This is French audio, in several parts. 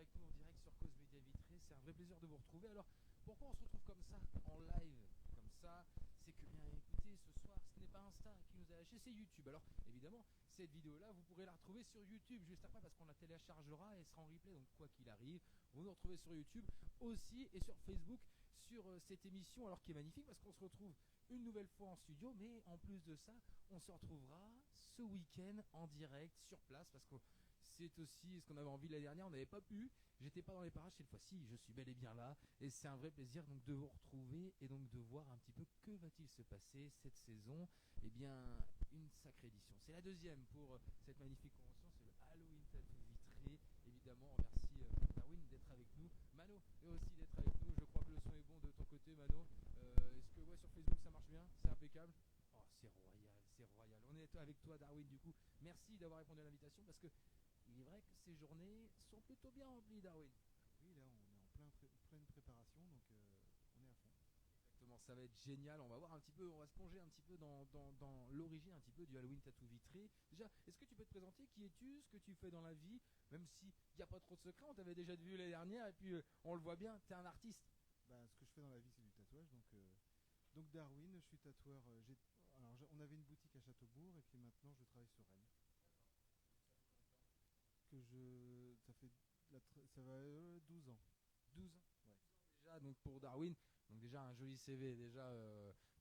avec nous en direct sur Cause Média Vitré. C'est un vrai plaisir de vous retrouver. Alors, pourquoi on se retrouve comme ça, en live, comme ça? C'est que, bien écoutez, ce soir, ce n'est pas Insta qui nous a lâché, c'est YouTube. Alors, évidemment, cette vidéo-là, vous pourrez la retrouver sur YouTube juste après parce qu'on la téléchargera et sera en replay. Donc, quoi qu'il arrive, vous nous retrouvez sur YouTube aussi et sur Facebook sur cette émission, alors qui est magnifique parce qu'on se retrouve une nouvelle fois en studio, mais en plus de ça, on se retrouvera ce week-end en direct sur place parce que c'est aussi ce qu'on avait envie l'année dernière, on n'avait pas pu, j'étais pas dans les parages cette fois-ci, je suis bel et bien là et c'est un vrai plaisir donc de vous retrouver et donc de voir un petit peu que va-t-il se passer cette saison. Eh bien, une sacrée édition, c'est la deuxième pour cette magnifique convention, c'est le Halloween Tattoo Vitré. Évidemment, on remercie Darwin d'être avec nous, Mano et aussi d'être avec nous. Je crois que le son est bon de ton côté, Mano. Est-ce que ouais, sur Facebook ça marche bien? C'est impeccable. Oh, c'est royal, c'est royal. On est avec toi, Darwin, du coup. Merci d'avoir répondu à l'invitation parce que il est vrai que ces journées sont plutôt bien remplies, Darwin. Oui, là, on est en pleine préparation, donc on est à fond. Exactement, ça va être génial. On va voir un petit peu, on va se plonger un petit peu dans l'origine un petit peu du Halloween Tattoo Vitré. Déjà, est-ce que tu peux te présenter? Qui es-tu? Ce que tu fais dans la vie? Même s'il n'y a pas trop de secrets, on t'avait déjà vu l'année dernière et puis on le voit bien, tu es un artiste. Bah, ce que je fais dans la vie, c'est du tatouage. Donc Darwin, je suis tatoueur. On avait une boutique à Châteaubourg et puis maintenant je travaille sur Rennes. Ça va 12 ans. 12 ans. Ouais. Déjà, donc pour Darwin, donc déjà un joli CV déjà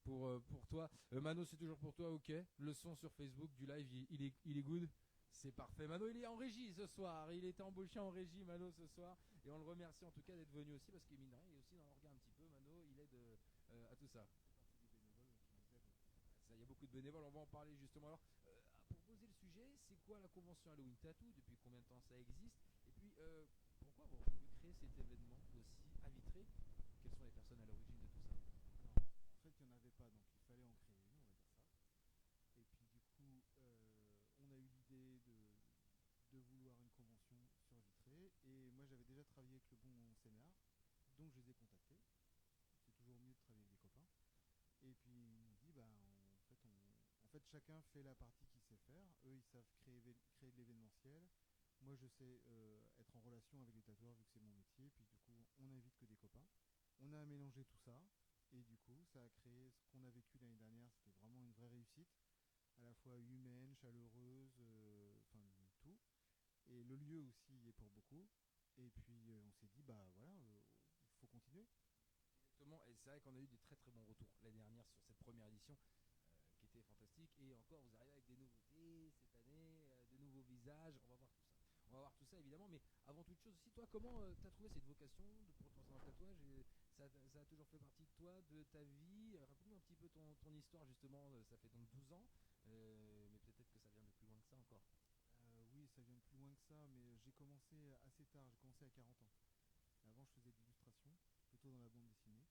pour toi. Mano, c'est toujours pour toi, ok. Le son sur Facebook du live, il est good. C'est parfait. Mano, il est en régie ce soir. Il était embauché en régie, Mano, ce soir. Et on le remercie en tout cas d'être venu aussi parce qu'il mine rien. Il est aussi dans l'orga un petit peu. Mano, il aide à tout ça. C'est partie des bénévoles qui nous aident. Ça, il y a beaucoup de bénévoles, on va en parler justement. Alors, pour poser le sujet, c'est quoi la convention Halloween Tattoo? Depuis combien de temps ça existe? Et puis, pourquoi avoir voulu créer cet événement aussi à Vitré? Quelles sont les personnes à l'origine de tout ça? En fait, il n'y en avait pas, donc il fallait en créer une, on va dire ça. Et puis du coup, on a eu l'idée de vouloir une convention sur Vitré. Et moi, j'avais déjà travaillé avec le bon Sénard, donc je les ai contactés. C'est toujours mieux de travailler avec des copains. Et puis ils m'ont dit, bah, en fait, chacun fait la partie qu'il sait faire. Eux, ils savent créer de l'événementiel. Moi, je sais être en relation avec les tatoueurs vu que c'est mon métier. Puis du coup, on n'invite que des copains. On a mélangé tout ça. Et du coup, ça a créé ce qu'on a vécu l'année dernière. C'était vraiment une vraie réussite, à la fois humaine, chaleureuse, enfin tout. Et le lieu aussi y est pour beaucoup. Et puis on s'est dit, bah voilà, il faut continuer. Exactement, et c'est vrai qu'on a eu des très très bons retours l'année dernière sur cette première édition qui était fantastique. Et encore, vous arrivez avec des nouveautés cette année, de nouveaux visages. On va voir tout ça. On va voir tout ça évidemment, mais avant toute chose aussi, toi, comment tu as trouvé cette vocation pour te lancer dans le tatouage? Et ça a toujours fait partie de toi, de ta vie? Raconte-nous un petit peu ton histoire justement. Ça fait donc 12 ans, mais peut-être que ça vient de plus loin que ça encore. Oui, ça vient de plus loin que ça, mais j'ai commencé assez tard. J'ai commencé à 40 ans. Avant, je faisais de l'illustration, plutôt dans la bande dessinée.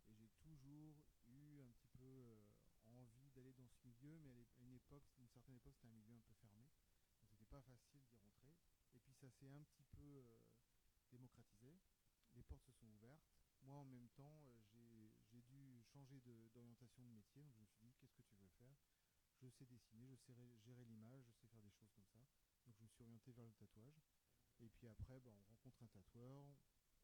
Et j'ai toujours eu un petit peu envie d'aller dans ce milieu, mais à une certaine époque, c'était un milieu un peu fermé. Donc c'était pas facile d'y rentrer. Et puis ça s'est un petit peu démocratisé. Les portes se sont ouvertes. Moi, en même temps, j'ai dû changer d'orientation de métier. Donc je me suis dit, qu'est-ce que tu veux faire? Je sais dessiner, je sais gérer l'image, je sais faire des choses comme ça. Donc je me suis orienté vers le tatouage. Et puis après, bah, on rencontre un tatoueur,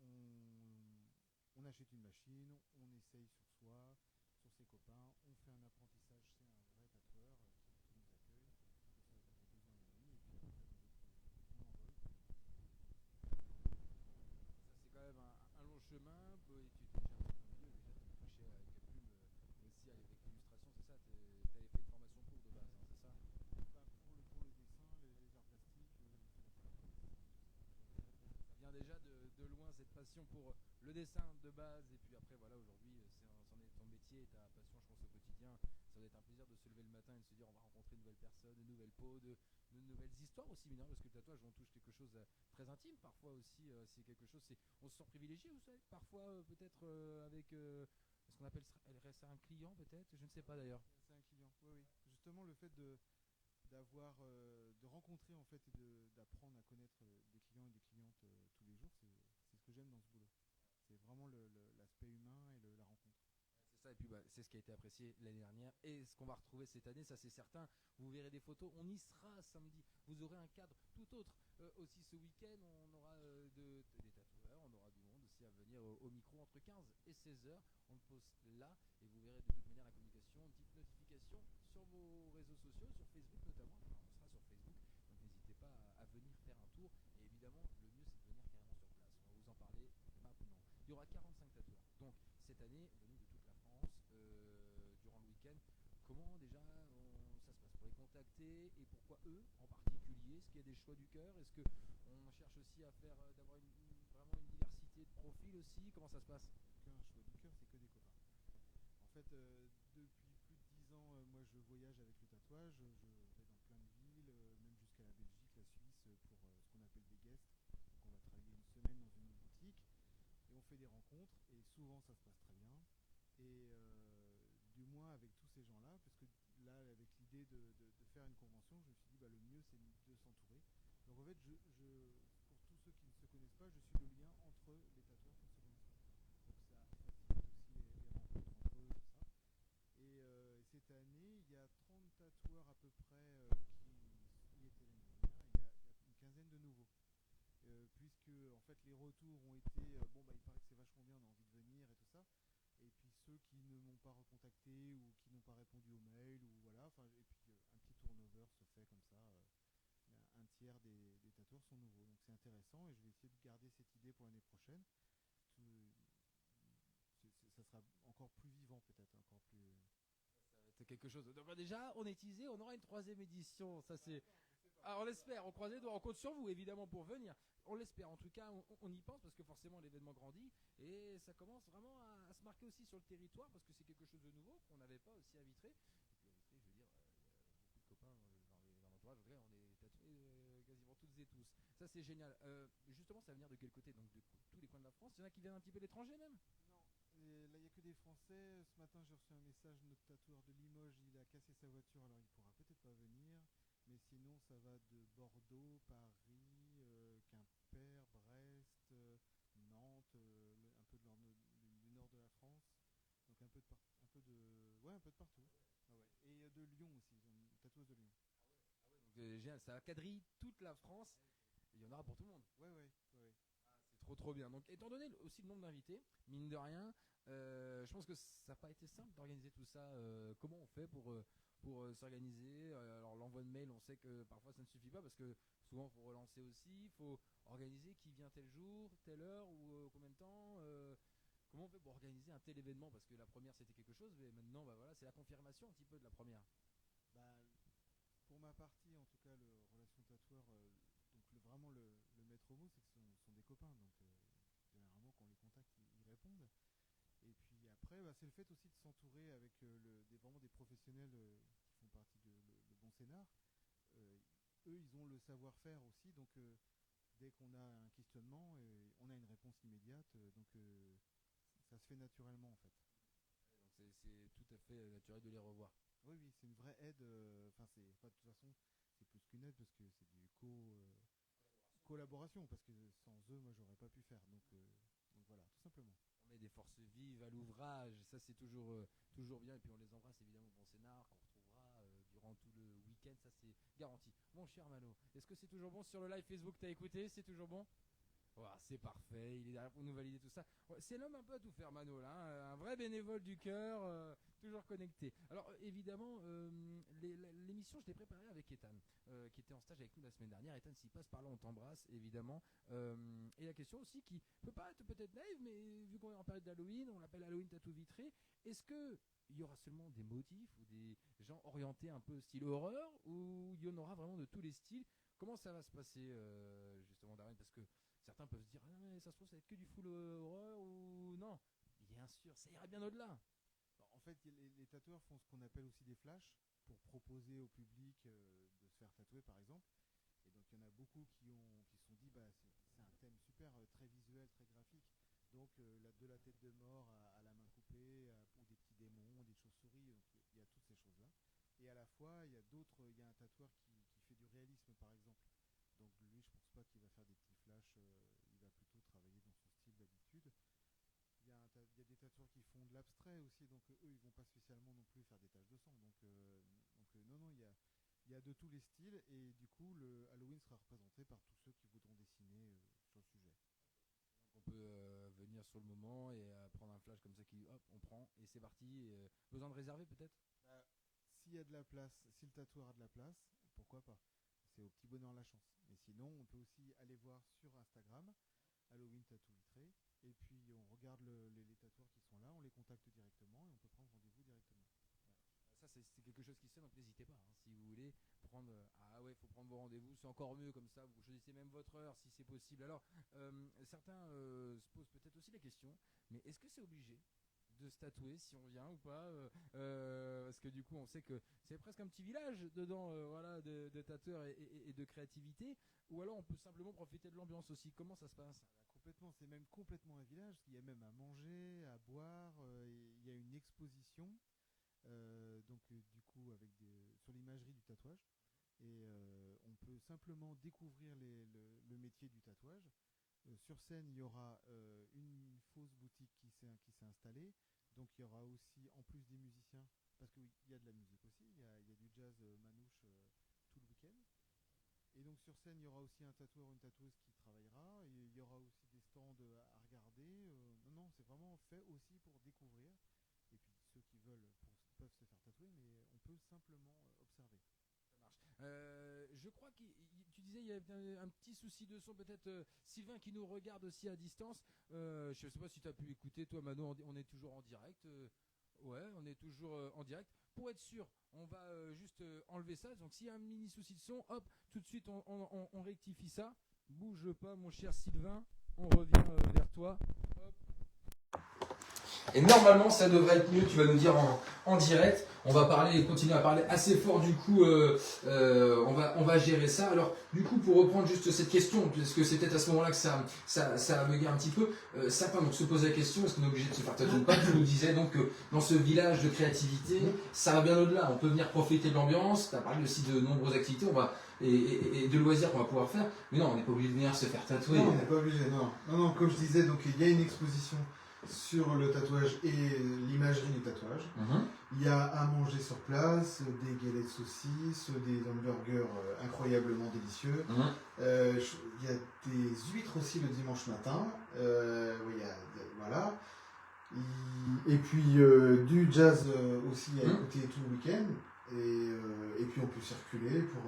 on achète une machine, on essaye sur soi, sur ses copains, on fait un apprentissage chez un vrai tatoueur qui nous accueille. Ça va durer 2 ans et demi, et puis après, on envole. Ça, c'est quand même un long chemin. Et tu étais déjà dans le milieu, déjà tu touché avec la plume aussi avec l'illustration, c'est ça? Tu avais fait une formation pour de base, hein, c'est ça? Bah, pour le dessin, les arts plastiques, l'artistique, tout ça. Ça vient déjà de loin cette passion pour le dessin de base et puis après voilà aujourd'hui c'en est ton métier et ta passion je pense au quotidien. Ça doit être un plaisir de se lever le matin et de se dire on va rencontrer une nouvelle personne, de nouvelles peaux, de nouvelles histoires aussi mineurs parce que le tatouage on touche quelque chose de très intime parfois aussi c'est quelque chose on se sent privilégié vous savez parfois peut-être avec ce qu'on appelle ça un client peut-être je ne sais pas d'ailleurs. C'est un client, oui, oui. Justement, le fait de rencontrer en fait et d'apprendre à connaître des clients et des clientes tous les jours, c'est ce que j'aime dans ce boulot. C'est vraiment l'aspect humain et la rencontre. ça, et puis c'est ce qui a été apprécié l'année dernière et ce qu'on va retrouver cette année, ça c'est certain. Vous verrez des photos, on y sera samedi. Vous aurez un cadre tout autre. Aussi ce week-end, on aura des tatoueurs, on aura du monde aussi à venir au micro entre 15 et 16 heures. On le poste là et vous verrez de toute manière la communication, une petite notification sur vos réseaux sociaux, sur Facebook notamment. Enfin, on sera sur Facebook, donc n'hésitez pas à venir faire un tour. Et évidemment, le mieux c'est de venir carrément sur place. On va vous en parler maintenant. Il y aura 45 tatoueurs. Donc cette année, venus de toute la France, durant le week-end, comment déjà ça se passe pour les contacter et pourquoi eux en particulier? Est-ce qu'il y a des choix du cœur? Est-ce qu'on cherche aussi à faire d'avoir vraiment une diversité de profils aussi? Comment ça se passe? Aucun choix du cœur, c'est que des copains. En fait, depuis plus de 10 ans, moi je voyage avec le tatouage, je vais dans plein de villes, même jusqu'à la Belgique, la Suisse, pour ce qu'on appelle des guests. Donc on va travailler une semaine dans une boutique et on fait des rencontres et souvent ça se passe très bien. Et du moins avec tous ces gens-là, parce que là, avec l'idée de faire une convention, je me suis dit le mieux c'est de s'entourer. Donc en fait, pour tous ceux qui ne se connaissent pas, je suis le lien entre les tatoueurs qui ne se connaissent pas. Donc ça facilite aussi les rencontres entre eux, tout ça. Et cette année, il y a 30 tatoueurs à peu près qui y étaient l'année dernière. Il y a une quinzaine de nouveaux. Puisque en fait les retours ont été il paraît que c'est vachement bien, on a envie de venir et tout ça. Et puis ceux qui ne m'ont pas recontacté ou qui n'ont pas répondu aux mails ou voilà, et puis un petit turnover se fait comme ça. Un tiers des tatoueurs sont nouveaux, donc c'est intéressant et je vais essayer de garder cette idée pour l'année prochaine. Ça sera encore plus vivant peut-être, encore plus. C'est quelque chose. Donc déjà, on est teasé, on aura une troisième édition. Ça c'est. Ah, on l'espère, on croise les doigts, on compte sur vous évidemment pour venir. On l'espère, en tout cas, on y pense parce que forcément l'événement grandit et ça commence vraiment à se marquer aussi sur le territoire parce que c'est quelque chose de nouveau qu'on n'avait pas aussi à Vitré. Et puis à Vitré, je veux dire, il y a beaucoup de copains dans l'entourage, on est tatoués quasiment toutes et tous. Ça c'est génial. Justement, ça va venir de quel côté? Donc de tous les coins de la France. Il y en a qui viennent un petit peu de l'étranger même? Non, et là il n'y a que des Français. Ce matin j'ai reçu un message, notre tatoueur de Limoges, il a cassé sa voiture, alors il pourra peut-être pas venir. Mais sinon, ça va de Bordeaux, Paris, Quimper, Brest, Nantes, un peu du nord de la France. Donc un peu de un peu de, ouais, un peu de partout. Ah ouais. Et de Lyon aussi, une tatoueuse de Lyon. Donc génial, ça quadrille toute la France. Et il y en aura pour tout le monde. Ouais, ouais, ouais. C'est trop bien. Donc étant donné aussi le nombre d'invités, mine de rien, je pense que ça n'a pas été simple d'organiser tout ça. Comment on fait pour s'organiser? Alors l'envoi de mail, on sait que parfois ça ne suffit pas parce que souvent il faut relancer aussi, il faut organiser qui vient tel jour, telle heure ou combien de temps. Comment on fait pour organiser un tel événement? Parce que la première c'était quelque chose, mais maintenant voilà, c'est la confirmation un petit peu de la première. Bah, pour ma partie, en tout cas, le relation tatoueur, donc vraiment le maître mot, c'est que sont des copains. Donc généralement, quand on les contacte, ils répondent. Et puis après, c'est le fait aussi de s'entourer avec vraiment des professionnels qui font partie de le Bon Scénar. Euh, Eux, ils ont le savoir-faire aussi. Donc dès qu'on a un questionnement, on a une réponse immédiate. Donc ça se fait naturellement en fait. Donc c'est tout à fait naturel de les revoir. Oui, oui, c'est une vraie aide. Enfin, c'est pas de toute façon, c'est plus qu'une aide parce que c'est du collaboration. Parce que sans eux, moi, j'aurais pas pu faire. Donc voilà, tout simplement. On met des forces vives à l'ouvrage, ça c'est toujours bien. Et puis on les embrasse évidemment au Bon Scénar, qu'on retrouvera durant tout le week-end, ça c'est garanti. Mon cher Mano, est-ce que c'est toujours bon sur le live Facebook? T'as écouté? C'est toujours bon? Voilà, c'est parfait, il est derrière pour nous valider tout ça. Ouais, c'est l'homme un peu à tout faire, Mano, là, hein, un vrai bénévole du cœur, toujours connecté. Alors évidemment, l'émission, je l'ai préparée avec Ethan, qui était en stage avec nous la semaine dernière. Ethan, s'il passe par là, on t'embrasse, évidemment. Et la question aussi, qui peut paraître peut-être naïve, mais vu qu'on est en période d'Halloween, on l'appelle Halloween Tattoo Vitré, est-ce que il y aura seulement des motifs ou des gens orientés un peu style horreur, ou il y en aura vraiment de tous les styles? Comment ça va se passer, justement, Darren? Parce que certains peuvent se dire, ah, mais ça se trouve, ça va être que du full horreur ou non. Bien sûr, ça ira bien au-delà. Bon, en fait, les tatoueurs font ce qu'on appelle aussi des flashs pour proposer au public de se faire tatouer, par exemple. Et donc, il y en a beaucoup qui se sont dit, c'est un thème super, très visuel, très graphique. Donc, de la tête de mort à la main coupée, ou des petits démons, des chauves-souris, donc il y a toutes ces choses-là. Et à la fois, il y a un tatoueur qui fait du réalisme, par exemple. Donc lui, je pense pas qu'il va faire des petits flashs, il va plutôt travailler dans son style d'habitude. Il y a des tatoueurs tatoueurs qui font de l'abstrait aussi, donc eux ils vont pas spécialement non plus faire des taches de sang. Non, non, il y a de tous les styles et du coup le Halloween sera représenté par tous ceux qui voudront dessiner sur le sujet. On peut venir sur le moment et prendre un flash comme ça qui hop on prend et c'est parti. Besoin de réserver peut-être. S'il y a de la place, si le tatoueur a de la place, pourquoi pas. C'est au petit bonheur la chance. Mais sinon, on peut aussi aller voir sur Instagram, Halloween Tattoo Vitré, et puis on regarde les tatoueurs qui sont là, on les contacte directement et on peut prendre rendez-vous directement. Ça c'est quelque chose qui se fait donc n'hésitez pas. Si vous voulez prendre faut prendre vos rendez-vous, c'est encore mieux comme ça. Vous choisissez même votre heure si c'est possible. Alors certains se posent peut-être aussi la question, mais est-ce que c'est obligé de se tatouer si on vient ou pas parce que du coup on sait que c'est presque un petit village dedans de tatoueurs et de créativité, ou alors on peut simplement profiter de l'ambiance aussi. Comment ça se passe? Complètement, c'est même complètement un village. Il y a même à manger, à boire, il y a une exposition du coup sur l'imagerie du tatouage et on peut simplement découvrir le métier du tatouage. Sur scène, il y aura une fausse boutique qui s'est installée. Donc il y aura aussi, en plus des musiciens, parce qu'il y a de la musique aussi, il y a du jazz manouche tout le week-end. Et donc sur scène, il y aura aussi un tatoueur ou une tatoueuse qui travaillera. Et il y aura aussi des stands à regarder. Non, c'est vraiment fait aussi pour découvrir. Et puis ceux qui veulent peuvent se faire tatouer, mais on peut simplement observer. Je crois que tu disais il y avait un petit souci de son, peut-être Sylvain qui nous regarde aussi à distance. Je ne sais pas si tu as pu écouter, toi Mano, on est toujours en direct. Ouais, on est toujours en direct. Pour être sûr, on va juste enlever ça. Donc s'il y a un mini souci de son, hop, tout de suite on rectifie ça. Bouge pas mon cher Sylvain, on revient vers toi. Hop. Et normalement ça devrait être mieux, tu vas nous dire en direct. On va continuer à parler assez fort du coup, on va gérer ça. Alors du coup pour reprendre juste cette question, parce que c'est peut-être à ce moment-là que ça a bugué un petit peu, certains donc se posent la question, est-ce qu'on est obligé de se faire tatouer ou pas? Tu nous disais donc que dans ce village de créativité, ça va bien au-delà, on peut venir profiter de l'ambiance, tu as parlé aussi de nombreuses activités, et de loisirs qu'on va pouvoir faire, mais non on n'est pas obligé de venir se faire tatouer. Non, on n'est pas obligé, non, comme je disais, donc il y a une exposition sur le tatouage et l'imagerie du tatouage. Il y a à manger sur place, des galettes saucisses, des hamburgers incroyablement délicieux. Il y a des huîtres aussi le dimanche matin. Voilà. Et puis du jazz aussi à écouter tout le week-end. Et puis on peut circuler pour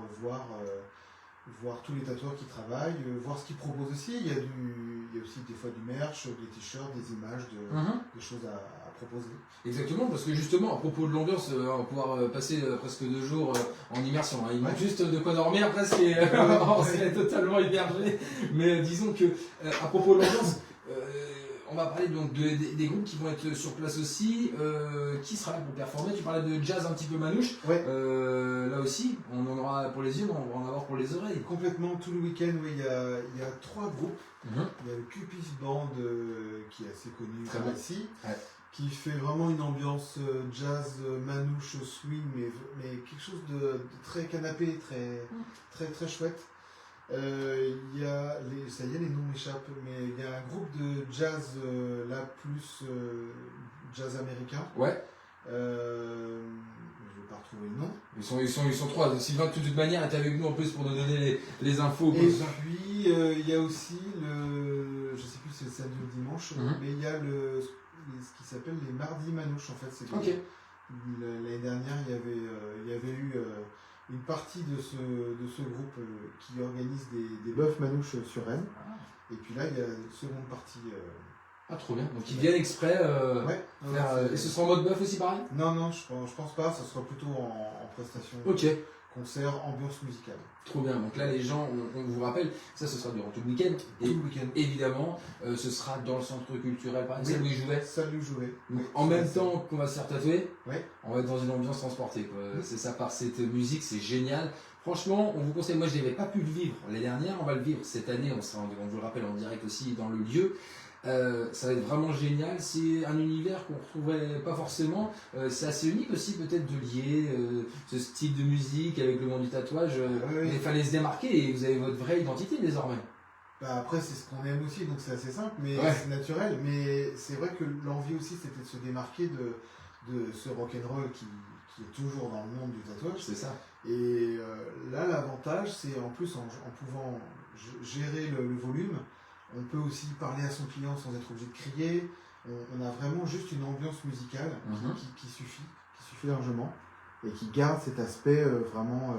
voir tous les tatoueurs qui travaillent, voir ce qu'ils proposent aussi. Il y a aussi des fois du merch, des t-shirts, des images, des choses à proposer. Exactement, parce que justement, à propos de l'ambiance, on va pouvoir passer presque 2 jours en immersion. Il manque juste de quoi dormir presque et on serait totalement hébergé. Mais disons que, à propos de l'ambiance, on va parler donc des groupes qui vont être sur place aussi. Qui sera là pour performer? Tu parlais de jazz un petit peu manouche. Là aussi, on en aura pour les yeux, mais on va en avoir pour les oreilles. Complètement, tout le week-end, il y a 3 groupes. Il y a le Cupis Band qui est assez connu ici, qui fait vraiment une ambiance jazz, manouche, swing, mais quelque chose de très canapé, très, très chouette. Ça y est, les noms m'échappent, mais il y a un groupe de jazz plus jazz américain. Je vais pas retrouver le nom. Ils sont 3. Sylvain, de toute manière, est avec nous en plus pour nous donner les infos. Et puis il y a aussi je sais plus si c'est le samedi ou le dimanche, mais il y a ce qui s'appelle les mardis manouches en fait. L'année dernière, il y avait eu une partie de ce groupe qui organise des bœufs manouches sur Rennes. Et puis là, il y a une seconde partie. Trop bien. Donc ils viennent exprès et ce sera en mode bœuf aussi pareil? Non, je pense pas. Ça sera plutôt en prestation. Concert, ambiance musicale. Trop bien. Donc là, les gens, on vous rappelle, ça ce sera durant tout le week-end. Tout le week-end. Évidemment, ce sera dans le centre culturel, par exemple, Salle où Jouet. Donc, en même temps qu'on va se faire tatouer, on va être dans une ambiance transportée. C'est ça, par cette musique, c'est génial. Franchement, on vous conseille, moi je n'avais pas pu le vivre l'année dernière, on va le vivre cette année, on vous le rappelle en direct aussi dans le lieu. Ça va être vraiment génial, c'est un univers qu'on ne retrouverait pas forcément, c'est assez unique aussi peut-être de lier ce style de musique avec le monde du tatouage, il fallait se démarquer et vous avez votre vraie identité désormais. Bah après, c'est ce qu'on aime aussi, donc c'est assez simple, mais Ouais. c'est naturel. Mais c'est vrai que l'envie aussi, c'était de se démarquer de ce rock'n'roll qui est toujours dans le monde du tatouage. C'est ça. Et là, l'avantage, c'est en plus en pouvant gérer le volume, on peut aussi parler à son client sans être obligé de crier. On a vraiment juste une ambiance musicale qui suffit largement et qui garde cet aspect vraiment,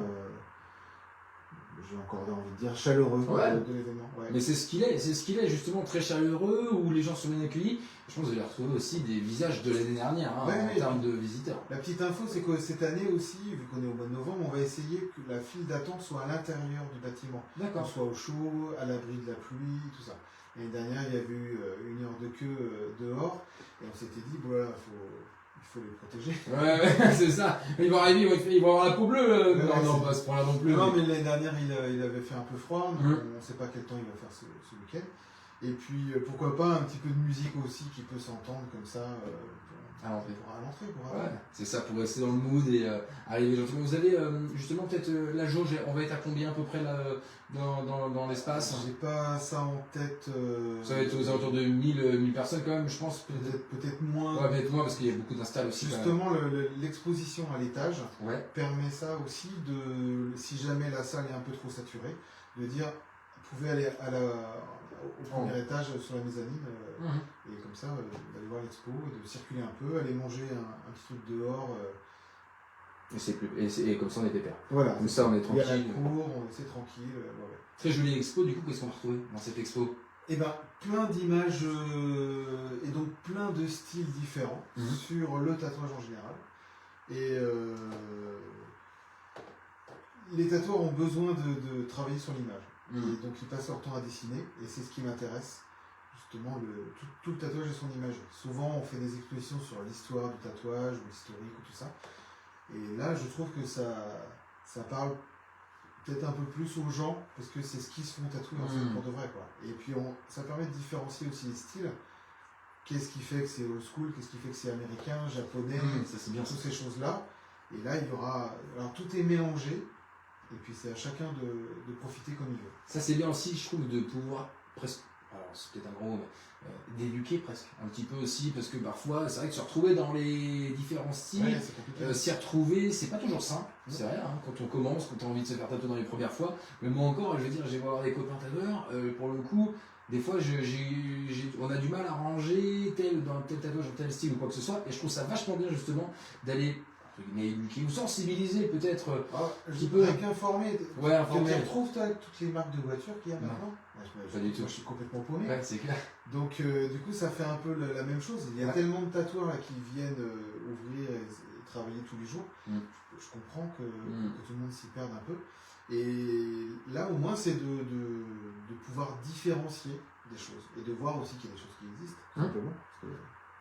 j'ai encore envie de dire, chaleureux de l'événement. Ouais. Mais c'est ce qu'il est justement très chaleureux, où les gens sont bien accueillis. Je pense que vous allez retrouver aussi des visages de l'année dernière en termes de visiteurs. La petite info, c'est que cette année aussi, vu qu'on est au mois de novembre, on va essayer que la file d'attente soit à l'intérieur du bâtiment. D'accord. Qu'on soit au chaud, à l'abri de la pluie, tout ça. L'année dernière, il y avait eu 1 heure de queue dehors, et on s'était dit, bon là, il faut les protéger. Ouais, c'est ça. Ils vont arriver, ils vont avoir la peau bleue. Non, pas à ce point-là non plus. Non, mais l'année dernière, il avait fait un peu froid, donc on ne sait pas quel temps il va faire ce week-end. Et puis, pourquoi pas un petit peu de musique aussi qui peut s'entendre comme ça à l'entrée. Ouais, c'est ça, pour rester dans le mood et arriver gentiment. Vous avez justement peut-être la jauge, on va être à combien à peu près là, dans l'espace? J'ai pas ça en tête. Ça va être aux alentours de 1000 personnes quand même, je pense. Peut-être moins. Ouais, peut-être moins parce qu'il y a beaucoup d'installs aussi. Justement, l'exposition à l'étage permet ça aussi de, si jamais la salle est un peu trop saturée, de dire, vous pouvez aller au premier étage sur la mezzanine et comme ça d'aller voir l'expo, de circuler un peu, aller manger un petit truc dehors. Et comme ça on est pépère. Voilà. Comme ça on est tranquille. Il y a la cour, c'est tranquille. Très jolie expo, du coup qu'est-ce qu'on va retrouver dans cette expo? Eh ben, plein d'images et donc plein de styles différents sur le tatouage en général. Et les tatoueurs ont besoin de travailler sur l'image. Et donc ils passent leur temps à dessiner, et c'est ce qui m'intéresse. Justement, tout le tatouage et son image. Souvent on fait des expositions sur l'histoire du tatouage, ou l'historique, ou tout ça. Et là je trouve que ça parle peut-être un peu plus aux gens, parce que c'est ce qui se font tatouer en fait, pour de vrai, quoi. Et puis ça permet de différencier aussi les styles. Qu'est-ce qui fait que c'est old school, qu'est-ce qui fait que c'est américain, japonais, ça c'est bien, toutes ces choses-là. Et là il y aura... Alors tout est mélangé. Et puis c'est à chacun de profiter comme il veut. Ça c'est bien aussi, je trouve, de pouvoir presque, alors c'est peut-être un gros mot, mais d'éduquer presque un petit peu aussi, parce que parfois c'est vrai que se retrouver dans les différents styles, s'y retrouver, c'est pas toujours simple, c'est vrai, quand on commence, quand on a envie de se faire tatouer dans les premières fois, mais moi encore, je veux dire, j'ai beau avoir des copains tatoueurs, pour le coup, des fois on a du mal à ranger dans tel tatouage, dans tel style ou quoi que ce soit, et je trouve ça vachement bien justement d'aller éduquer ou sensibiliser peut-être un petit peu. Avec informer. Ouais, informer. Tu retrouves toutes les marques de voitures qu'il y a maintenant? Pas du tout. Je suis complètement paumé. Ouais, c'est clair. Donc du coup ça fait un peu la même chose. Il y a tellement de tatoueurs là, qui viennent ouvrir et travailler tous les jours. Je comprends que tout le monde s'y perde un peu. Et là au moins c'est de pouvoir différencier des choses et de voir aussi qu'il y a des choses qui existent. Simplement.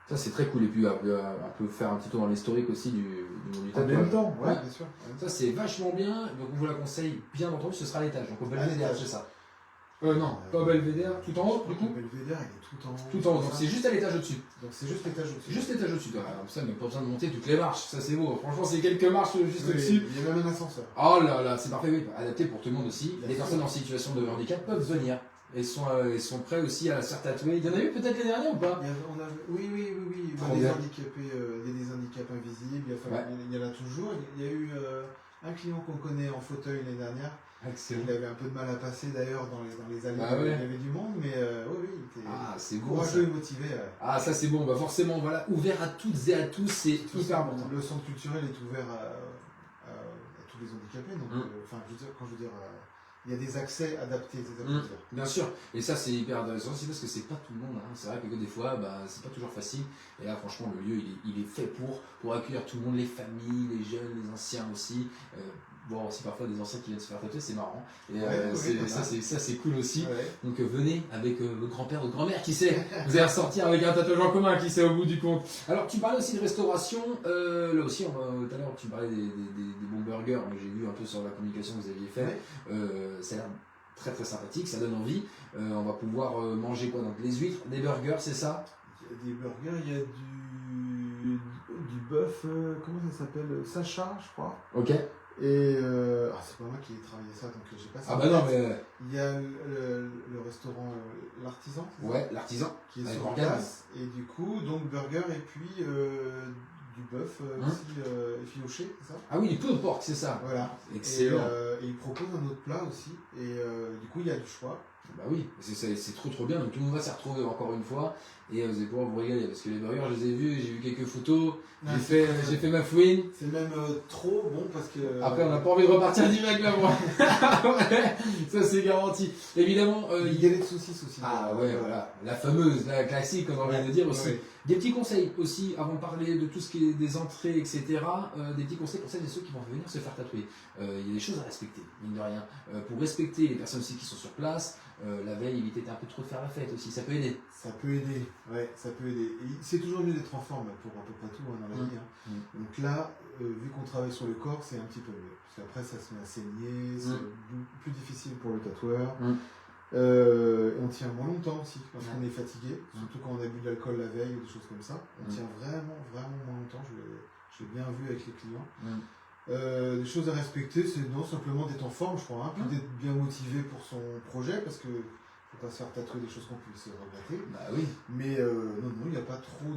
Ça c'est très cool, et puis un peu faire un petit tour dans l'historique aussi du monde du tatouage. En même temps, ouais, bien sûr. Ça c'est vachement bien, donc on vous la conseille bien entendu, ce sera à l'étage, donc au Belvédère, c'est ça. Non, pas au Belvédère, tout en haut du coup. Le Belvédère il est tout en haut. Tout en haut, donc c'est juste à l'étage au-dessus. Donc c'est juste l'étage au-dessus. Juste l'étage au-dessus, comme ça, même pas besoin de monter toutes les marches, ça c'est beau, franchement c'est quelques marches juste au-dessus. Il y a même un ascenseur. Oh là là, c'est parfait, oui, adapté pour tout le monde aussi. Les personnes en situation de handicap peuvent venir. Ils sont prêts aussi à se faire tatouer. Il y en a eu peut-être l'année dernière ou pas? Oui. Il y a des handicapés, il y a des handicaps invisibles, il y en a toujours. Il y a eu un client qu'on connaît en fauteuil l'année dernière. Excellent. Il avait un peu de mal à passer d'ailleurs dans les allées, il y avait du monde, mais oui, il était courageux et motivé. Ah, ça c'est bon, forcément, voilà, ouvert à toutes et à tous, c'est hyper important. Le centre culturel est ouvert à tous les handicapés, donc, quand je veux dire, il y a des accès adaptés, bien sûr, et ça c'est hyper intéressant aussi parce que c'est pas tout le monde, c'est vrai que des fois c'est pas toujours facile, et là franchement le lieu il est fait pour accueillir tout le monde, les familles, les jeunes, les anciens aussi, bon aussi parfois des anciens qui viennent se faire tatouer, c'est marrant, et ça c'est cool aussi, donc venez avec votre grand-père, votre grand-mère, qui sait, vous allez ressortir avec un tatouage en commun, qui sait au bout du compte. Alors tu parlais aussi de restauration, là aussi tout à l'heure tu parlais des bons burgers, j'ai vu un peu sur la communication que vous aviez fait, ça a l'air très très sympathique, ça donne envie. On va pouvoir manger quoi, donc les huîtres, des burgers, c'est ça? Il y a des burgers, il y a du bœuf, comment ça s'appelle? Sacha, je crois. Ok. Et c'est pas moi qui ai travaillé ça, donc j'ai pas ça. Ah bah non, mais... Il y a le restaurant L'Artisan. Ouais, L'Artisan. Qui est avec sur Morgane. place. Et du coup, donc burger et puis du bœuf aussi effiloché, c'est ça? Ah oui, du pot de porc, c'est ça. Voilà. Excellent. Et il propose un autre plat aussi. Et du coup, il y a du choix. Bah oui, c'est trop bien, donc tout le monde va s'y retrouver encore une fois et vous allez pouvoir vous régaler parce que les burgers, je les ai vus, j'ai vu quelques photos, j'ai fait ma fouine. C'est même trop bon parce que. Après, on n'a pas envie de repartir direct là-bas. Ouais, ça c'est garanti. Évidemment, il y a des saucisses aussi. Ah ouais, voilà, la fameuse, la classique, on a envie de dire aussi. Ouais. Des petits conseils aussi, avant de parler de tout ce qui est des entrées, etc. Des petits conseils pour celles et ceux qui vont venir se faire tatouer. Il y a des choses à respecter, mine de rien. Pour respecter les personnes aussi qui sont sur place, la veille, éviter un peu trop de faire la fête aussi, ça peut aider. Ça peut aider, ouais, ça peut aider. Et c'est toujours mieux d'être en forme pour à peu près tout dans la vie. Donc là, vu qu'on travaille sur le corps, c'est un petit peu mieux. Parce qu'après, ça se met à saigner, c'est plus difficile pour le tatoueur. Et on tient moins longtemps aussi parce qu'on est fatigué, surtout quand on a bu de l'alcool la veille ou des choses comme ça. On tient vraiment moins longtemps, je l'ai bien vu avec les clients. Des choses à respecter, c'est non simplement d'être en forme, je crois, puis d'être bien motivé pour son projet parce que faut pas se faire tatouer des choses qu'on puisse regretter. Bah oui. Mais non, il n'y a pas trop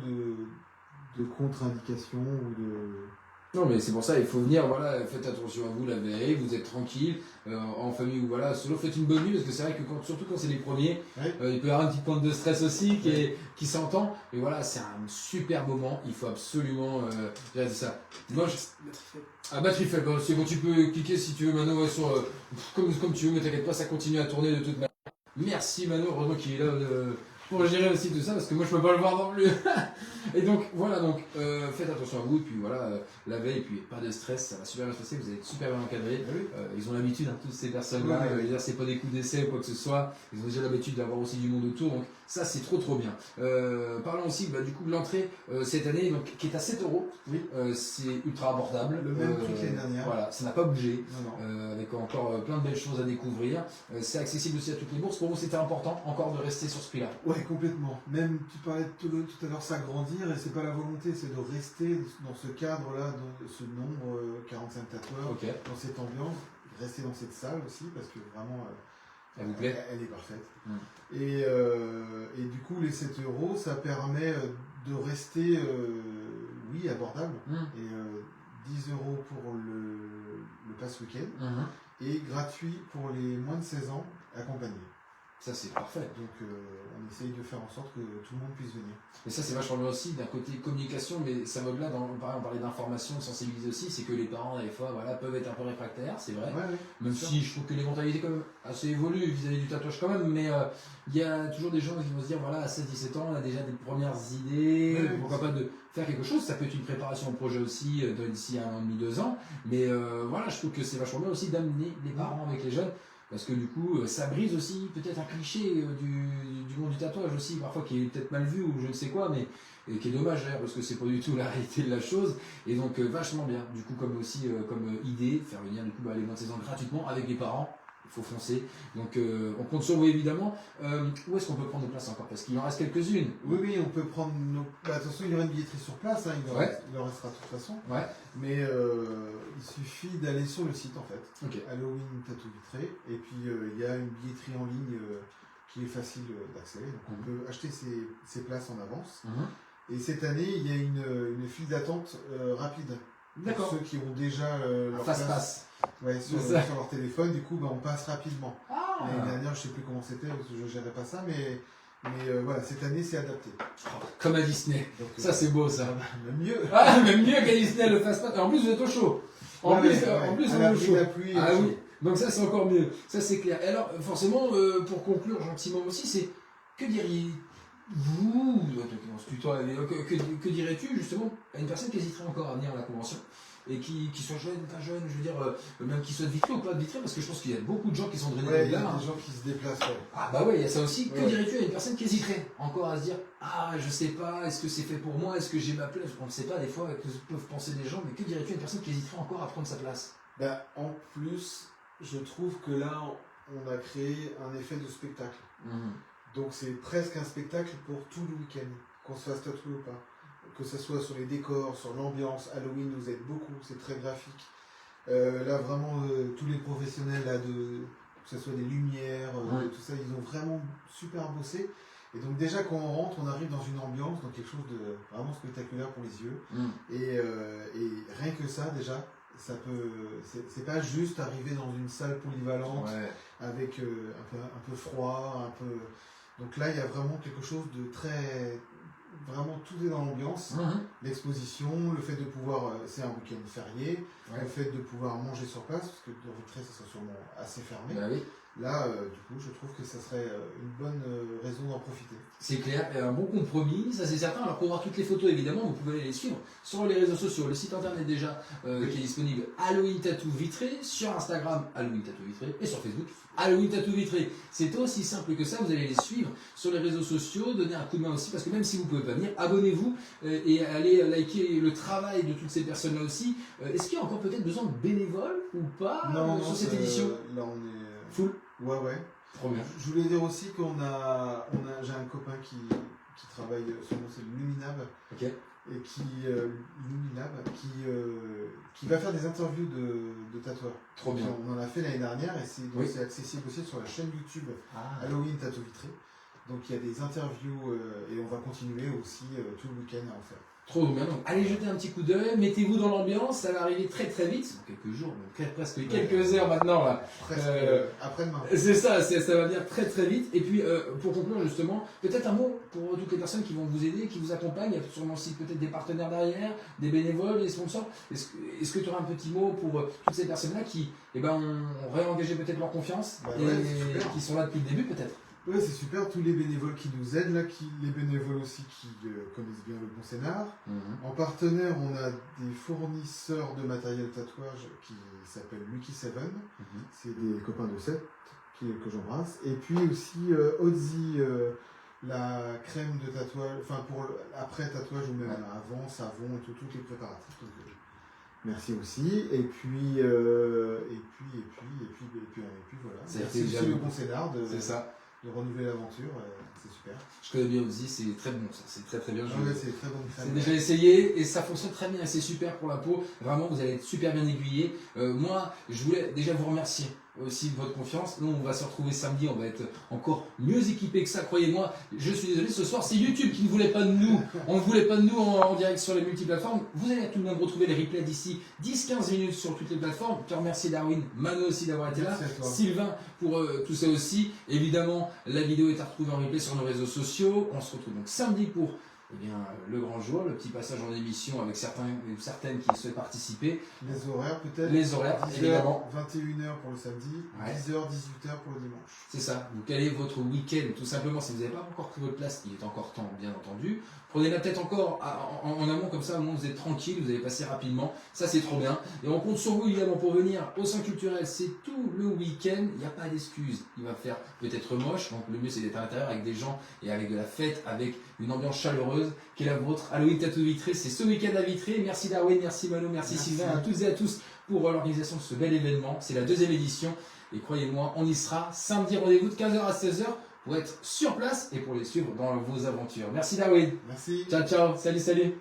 de contre-indications ou de. Non, mais c'est pour ça, il faut venir, voilà, faites attention à vous la veille, vous êtes tranquille, en famille ou voilà, solo, faites une bonne nuit, parce que c'est vrai que surtout quand c'est les premiers, il peut y avoir une petite pointe de stress aussi qui s'entend, mais voilà, c'est un super moment, il faut absolument regarder ça. Moi, batterie faible, c'est bon, tu peux cliquer si tu veux Mano sur, comme tu veux, mais t'inquiète pas, ça continue à tourner de toute manière. Merci Mano, heureusement qu'il est là pour gérer aussi tout ça, parce que moi je peux pas le voir non plus. Et donc voilà, donc faites attention à vous, et puis voilà, la veille, et puis pas de stress, ça va super bien se passer, vous allez être super bien encadré. Ils ont l'habitude, toutes ces personnes-là, c'est pas des coups d'essai ou quoi que ce soit, ils ont déjà l'habitude d'avoir aussi du monde autour, donc ça c'est trop bien. Parlons aussi du coup de l'entrée cette année, donc, qui est à 7 €, c'est ultra abordable. Le même prix que l'année dernière. Voilà, ça n'a pas bougé, Non. avec encore plein de belles choses à découvrir. C'est accessible aussi à toutes les bourses, pour vous c'était important encore de rester sur ce prix-là? Ouais, complètement. Même, tu parlais tout à l'heure s'agrandir, et c'est pas la volonté, c'est de rester dans ce cadre-là, dans ce nombre, 45 tatoueurs, dans cette ambiance, rester dans cette salle aussi, parce que vraiment, elle vous plaît? Elle est parfaite. Et du coup, les 7 €, ça permet de rester, abordable, et 10 € pour le pass week-end, et gratuit pour les moins de 16 ans accompagnés. Ça c'est parfait. Donc on essaye de faire en sorte que tout le monde puisse venir. Et ça c'est vachement bien aussi d'un côté communication, mais ça va au-delà, on parlait d'information, de sensibiliser aussi, c'est que les parents des fois peuvent être un peu réfractaires, c'est vrai. Même si je trouve que les mentalités quand même assez évoluent vis-à-vis du tatouage quand même, mais il y a toujours des gens qui vont se dire voilà, à 16-17 ans on a déjà des premières idées, pourquoi pas de faire quelque chose, ça peut être une préparation au projet aussi d'ici 1 an et demi, 2 ans, mais voilà, je trouve que c'est vachement bien aussi d'amener les parents avec les jeunes. Parce que du coup, ça brise aussi peut-être un cliché du monde du tatouage aussi, parfois qui est peut-être mal vu ou je ne sais quoi, mais et qui est dommage d'ailleurs, parce que c'est pas du tout la réalité de la chose. Et donc vachement bien, du coup, comme idée, faire venir du coup les moins de 16 ans gratuitement avec les parents. Il faut foncer. Donc on compte sur vous évidemment. Où est-ce qu'on peut prendre nos places encore? Parce qu'il en reste quelques-unes. Oui, on peut prendre nos. Attention, il y aura une billetterie sur place, il en restera de toute façon. Mais il suffit d'aller sur le site en fait. Halloween Tattoo Vitré. Et puis il y a une billetterie en ligne qui est facile d'accès. Donc on peut acheter ses places en avance. Et cette année, il y a une file d'attente rapide. Pour ceux qui ont déjà leur passe. Sur leur téléphone, du coup on passe rapidement. L'année dernière, je sais plus comment c'était, parce que je ne gérais pas ça, mais voilà, cette année c'est adapté. Comme à Disney. Donc, ça c'est beau ça. Même mieux. Même mieux qu'à Disney le fast pass. En plus vous êtes au chaud. En plus on est au chaud. Oui. Donc ça c'est encore mieux. Ça c'est clair. Et alors forcément, pour conclure gentiment aussi, c'est que diriez-vous, que dirais-tu justement à une personne qui hésiterait encore à venir à la convention et qui soit jeune, pas jeune, je veux dire, même qui soit de Vitré ou pas de Vitré, parce que je pense qu'il y a beaucoup de gens qui sont drainés de là. Il y a des gens qui se déplacent. Ah bah ouais, il y a ça aussi. Que dirais-tu à une personne qui hésiterait encore à se dire ah je sais pas, est-ce que c'est fait pour moi, est-ce que j'ai ma place? On ne sait pas des fois que peuvent penser des gens, mais que dirais-tu à une personne qui hésiterait encore à prendre sa place? En plus, je trouve que là, on a créé un effet de spectacle. Donc c'est presque un spectacle pour tout le week-end, qu'on se fasse tatouer ou pas. Que ce soit sur les décors, sur l'ambiance. Halloween nous aide beaucoup, c'est très graphique. Là, vraiment, tous les professionnels, là, que ce soit des lumières, tout ça, ils ont vraiment super bossé. Et donc déjà quand on rentre, on arrive dans une ambiance, dans quelque chose de vraiment spectaculaire pour les yeux. Et rien que ça déjà, ça peut, c'est pas juste arriver dans une salle polyvalente avec un peu froid, un peu. Donc là il y a vraiment quelque chose de très, vraiment tout est dans l'ambiance. L'exposition, le fait de pouvoir, c'est un week-end férié, le fait de pouvoir manger sur place, parce que dans Vitré ça sera sûrement assez fermé. Bah oui. Là, du coup, je trouve que ça serait une bonne raison d'en profiter. C'est clair, un bon compromis, ça c'est certain. Alors pour voir toutes les photos, évidemment, vous pouvez aller les suivre sur les réseaux sociaux. Le site internet déjà qui est disponible, Halloween Tattoo Vitré, sur Instagram, Halloween Tattoo Vitré, et sur Facebook, Halloween Tattoo Vitré. C'est aussi simple que ça, vous allez les suivre sur les réseaux sociaux, donner un coup de main aussi, parce que même si vous ne pouvez pas venir, abonnez-vous et allez liker le travail de toutes ces personnes-là aussi. Est-ce qu'il y a encore peut-être besoin de bénévoles ou pas sur cette édition? Là, on est full. Ouais. Trop bien. Je voulais dire aussi j'ai un copain qui travaille, son nom c'est Luminab, et qui va faire des interviews de tatoueurs. Trop bien. On en a fait l'année dernière et c'est accessible aussi sur la chaîne YouTube Halloween Tattoo Vitré. Donc il y a des interviews et on va continuer aussi tout le week-end à en faire. Trop bien, donc allez jeter un petit coup d'œil, mettez-vous dans l'ambiance, ça va arriver très très vite, dans quelques jours, donc presque quelques heures maintenant là. Presque après-demain. C'est ça, ça va venir très très vite. Et puis pour conclure justement, peut-être un mot pour toutes les personnes qui vont vous aider, qui vous accompagnent, il y a sûrement aussi peut-être des partenaires derrière, des bénévoles, des sponsors. Est-ce que tu auras un petit mot pour toutes ces personnes-là qui ont réengagé peut-être leur confiance et qui sont là depuis le début peut-être? Oui, c'est super, tous les bénévoles qui nous aident, là, les bénévoles aussi qui connaissent bien le bon scénar. En partenaire, on a des fournisseurs de matériel tatouage qui s'appellent Lucky Seven. C'est des copains de 7 que j'embrasse. Et puis aussi Ozzy, la crème de tatouage, enfin pour après tatouage ou même avant, savon et toutes les préparatifs. Donc, merci aussi. Et puis voilà. C'est le bon scénar c'est ça. De renouveler l'aventure, c'est super. Je connais bien aussi, c'est très bon ça, c'est très très bien. C'est très bon. C'est déjà essayé et ça fonctionne très bien, c'est super pour la peau, vraiment vous allez être super bien aiguillé. Moi, je voulais déjà vous remercier aussi de votre confiance. Nous, on va se retrouver samedi, on va être encore mieux équipés que ça, croyez-moi. Je suis désolé, ce soir, c'est YouTube qui ne voulait pas de nous. On ne voulait pas de nous en direct sur les multiplateformes. Vous allez tout de même retrouver les replays d'ici 10-15 minutes sur toutes les plateformes. Je te remercie Darwin, Mano aussi d'avoir été là, Sylvain pour tout ça aussi. Évidemment, la vidéo est à retrouver en replay sur nos réseaux sociaux. On se retrouve donc samedi pour le grand jour, le petit passage en émission avec certaines qui souhaitent participer. Les horaires peut-être. Les horaires, 10h, évidemment. 21h pour le samedi, 10h, 18h pour le dimanche. C'est ça, vous calez votre week-end tout simplement. Si vous n'avez pas encore pris votre place, il est encore temps, bien entendu. Prenez-la peut-être encore en amont, comme ça au moins vous êtes tranquille, vous allez passer rapidement. Ça c'est trop bien. Et on compte sur vous évidemment pour venir au Centre culturel. C'est tout le week-end, il n'y a pas d'excuse. Il va faire peut-être moche, donc le mieux c'est d'être à l'intérieur avec des gens et avec de la fête, avec une ambiance chaleureuse qui est la vôtre. Halloween Tattoo Vitré, c'est ce week-end à Vitré. Merci Darwin, merci Mano, merci Sylvain, à toutes et à tous pour l'organisation de ce bel événement. C'est la 2e édition et croyez-moi, on y sera. Samedi, rendez-vous de 15h à 16h. Pour être sur place et pour les suivre dans vos aventures. Merci Darwin. Merci. Ciao, ciao. Salut, salut.